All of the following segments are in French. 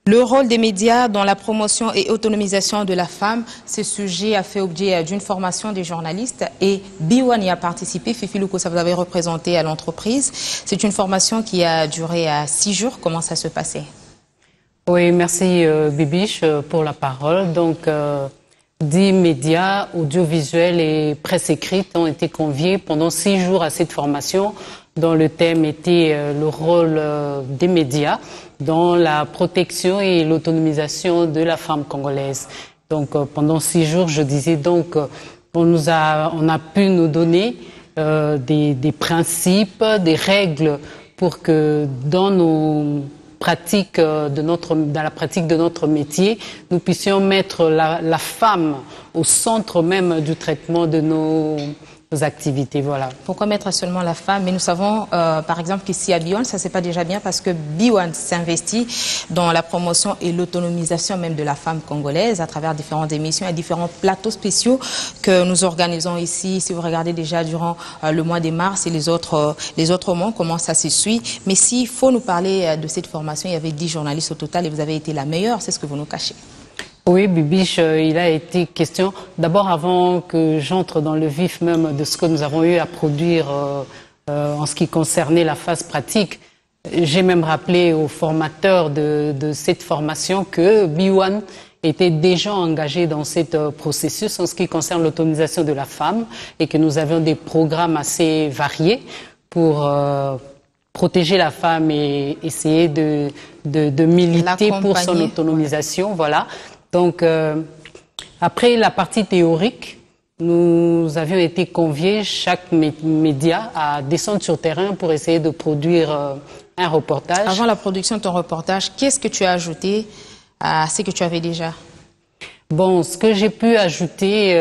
Le rôle des médias dans la promotion et autonomisation de la femme, ce sujet a fait objet d'une formation des journalistes et B1 y a participé. Fifi Louko, ça vous avait représenté à l'entreprise. C'est une formation qui a duré 6 jours. Comment ça se passait? Oui, merci Bibiche pour la parole. Donc, 10 médias audiovisuels et presse écrite ont été conviés pendant 6 jours à cette formation, dont le thème était le rôle des médias dans la protection et l'autonomisation de la femme congolaise. Donc pendant 6 jours, je disais donc, on a pu nous donner des principes, des règles pour que dans nos pratiques dans la pratique de notre métier, nous puissions mettre la femme au centre même du traitement de nos activités. Voilà. Pourquoi mettre seulement la femme? Mais nous savons, par exemple, qu'ici à B1, ça c'est pas déjà bien parce que B1 s'investit dans la promotion et l'autonomisation même de la femme congolaise à travers différentes émissions et différents plateaux spéciaux que nous organisons ici. Si vous regardez déjà durant le mois de mars et les autres mois, comment ça se suit. Mais s'il faut nous parler de cette formation, il y avait 10 journalistes au total et vous avez été la meilleure, c'est ce que vous nous cachez. Oui, Bibiche, il a été question, d'abord avant que j'entre dans le vif même de ce que nous avons eu à produire en ce qui concernait la phase pratique, j'ai même rappelé aux formateurs de cette formation que B1 était déjà engagé dans ce processus en ce qui concerne l'autonomisation de la femme et que nous avions des programmes assez variés pour protéger la femme et essayer de militer pour son autonomisation. Ouais. Voilà. Donc, après la partie théorique, nous avions été conviés, chaque média, à descendre sur terrain pour essayer de produire un reportage. Avant la production de ton reportage, qu'est-ce que tu as ajouté à ce que tu avais déjà? Bon, ce que j'ai pu ajouter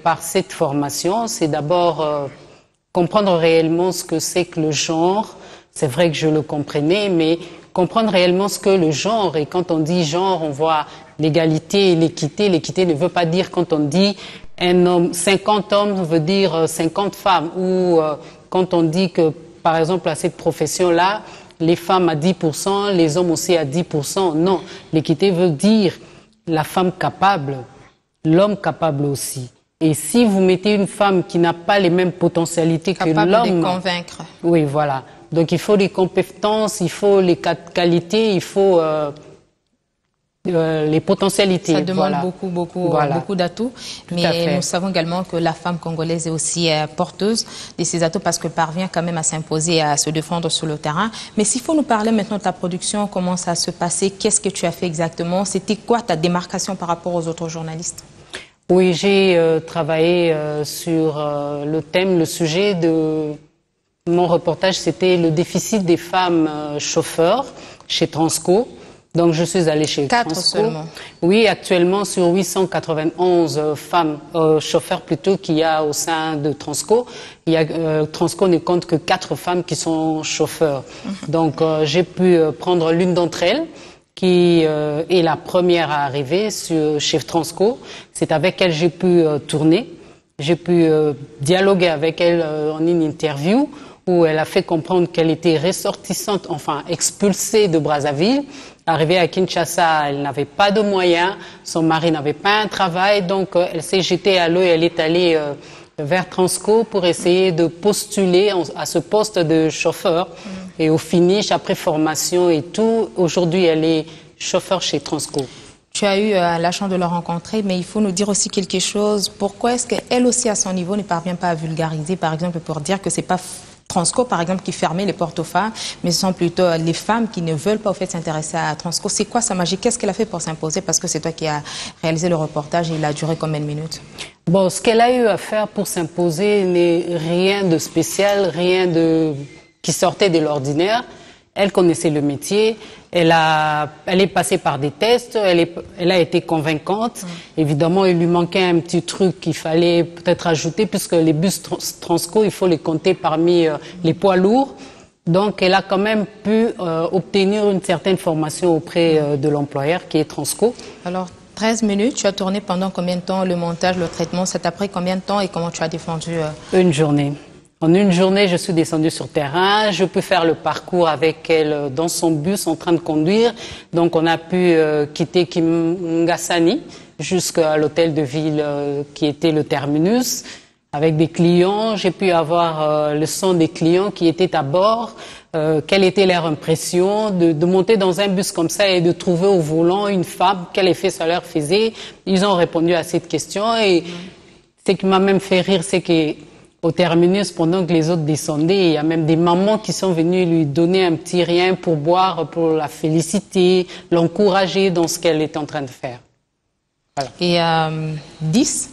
par cette formation, c'est d'abord comprendre réellement ce que c'est que le genre. C'est vrai que je le comprenais, mais comprendre réellement ce que le genre, et quand on dit genre, on voit l'égalité et l'équité. L'équité ne veut pas dire quand on dit un homme, 50 hommes veut dire 50 femmes, ou quand on dit que, par exemple, à cette profession-là, les femmes à 10%, les hommes aussi à 10%. Non, l'équité veut dire la femme capable, l'homme capable aussi. Et si vous mettez une femme qui n'a pas les mêmes potentialités que l'homme... Capable de convaincre. Oui, voilà. Donc il faut les compétences, il faut les qualités, il faut les potentialités. Ça demande voilà. beaucoup d'atouts. Mais nous savons également que la femme congolaise est aussi porteuse de ces atouts parce qu'elle parvient quand même à s'imposer, à se défendre sur le terrain. Mais s'il faut nous parler maintenant de ta production, comment ça se passait, qu'est-ce que tu as fait exactement? C'était quoi ta démarcation par rapport aux autres journalistes? Oui, j'ai travaillé sur le thème, le sujet de mon reportage, c'était le déficit des femmes chauffeurs chez Transco. Donc je suis allée chez 4 Transco. Seulement. Oui, actuellement sur 891 femmes chauffeurs plutôt qu'il y a au sein de Transco, Transco ne compte que 4 femmes qui sont chauffeurs. Donc j'ai pu prendre l'une d'entre elles qui est la première à arriver chez Transco. C'est avec elle que j'ai pu tourner. J'ai pu dialoguer avec elle en une interview où elle a fait comprendre qu'elle était ressortissante, enfin expulsée de Brazzaville. Arrivée à Kinshasa, elle n'avait pas de moyens, son mari n'avait pas un travail, donc elle s'est jetée à l'eau et elle est allée vers Transco pour essayer de postuler à ce poste de chauffeur. Et au finish, après formation et tout, aujourd'hui elle est chauffeur chez Transco. Tu as eu la chance de la rencontrer, mais il faut nous dire aussi quelque chose. Pourquoi est-ce qu'elle aussi, à son niveau, ne parvient pas à vulgariser, par exemple, pour dire que c'est pas Transco, par exemple, qui fermait les portes aux femmes, mais ce sont plutôt les femmes qui ne veulent pas, au fait, s'intéresser à Transco. C'est quoi sa magie? Qu'est-ce qu'elle a fait pour s'imposer? Parce que c'est toi qui as réalisé le reportage et il a duré combien de minutes? Bon, ce qu'elle a eu à faire pour s'imposer n'est rien de spécial, qui sortait de l'ordinaire. Elle connaissait le métier, elle est passée par des tests, elle a été convaincante. Évidemment, il lui manquait un petit truc qu'il fallait peut-être ajouter, puisque les bus Transco, il faut les compter parmi les poids lourds. Donc, elle a quand même pu obtenir une certaine formation auprès de l'employeur, qui est Transco. Alors, 13 minutes, tu as tourné pendant combien de temps le montage, le traitement? Ça t'a pris combien de temps et comment tu as défendu Une journée. En une journée, je suis descendue sur terrain. Je peux faire le parcours avec elle dans son bus en train de conduire. Donc, on a pu quitter Kingasani jusqu'à l'hôtel de ville qui était le terminus. Avec des clients, j'ai pu avoir le son des clients qui étaient à bord. Quelle était leur impression de monter dans un bus comme ça et de trouver au volant une femme, quel effet ça leur faisait. Ils ont répondu à cette question et ce qui m'a même fait rire, c'est qu'au terminus, pendant que les autres descendaient, il y a même des mamans qui sont venues lui donner un petit rien pour boire, pour la féliciter, l'encourager dans ce qu'elle est en train de faire. Voilà. Et 10,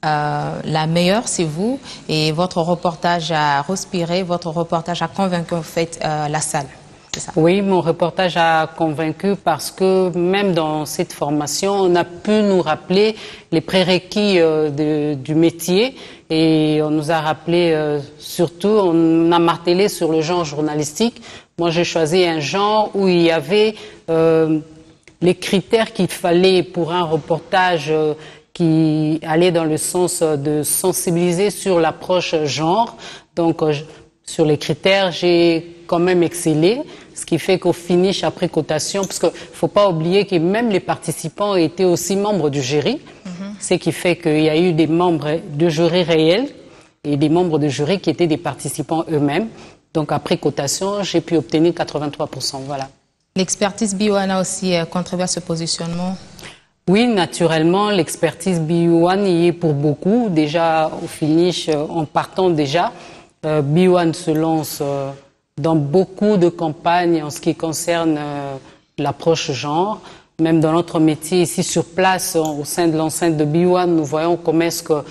la meilleure, c'est vous. Et votre reportage a respiré, votre reportage a convaincu en fait la salle. Ça. Oui, mon reportage a convaincu parce que même dans cette formation, on a pu nous rappeler les prérequis du métier et on nous a rappelé surtout, on a martelé sur le genre journalistique. Moi, j'ai choisi un genre où il y avait les critères qu'il fallait pour un reportage qui allait dans le sens de sensibiliser sur l'approche genre. Donc, sur les critères, j'ai quand même excellé, ce qui fait qu'au finish, après cotation, parce qu'il ne faut pas oublier que même les participants étaient aussi membres du jury, ce qui fait qu'il y a eu des membres de jury réels et des membres de jury qui étaient des participants eux-mêmes. Donc, après cotation, j'ai pu obtenir 83%. Voilà. L'expertise BioOne a aussi contribué à ce positionnement? Oui, naturellement, l'expertise BioOne y est pour beaucoup. Déjà, au finish, en partant déjà, BioOne se lance dans beaucoup de campagnes en ce qui concerne l'approche genre. Même dans notre métier ici sur place, au sein de l'enceinte de BioOne, nous voyons comment est-ce que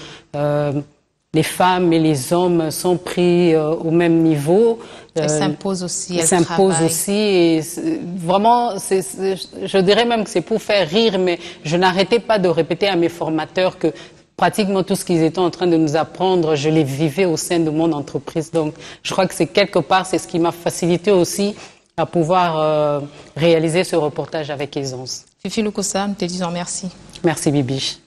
les femmes et les hommes sont pris au même niveau. Elles s'imposent aussi, elles s'imposent aussi. Et vraiment, je dirais même que c'est pour faire rire, mais je n'arrêtais pas de répéter à mes formateurs que pratiquement tout ce qu'ils étaient en train de nous apprendre, je les vivais au sein de mon entreprise. Donc, je crois que c'est quelque part, c'est ce qui m'a facilité aussi à pouvoir réaliser ce reportage avec aisance. Fifi Lukosa, nous te disons merci. Merci Bibiche.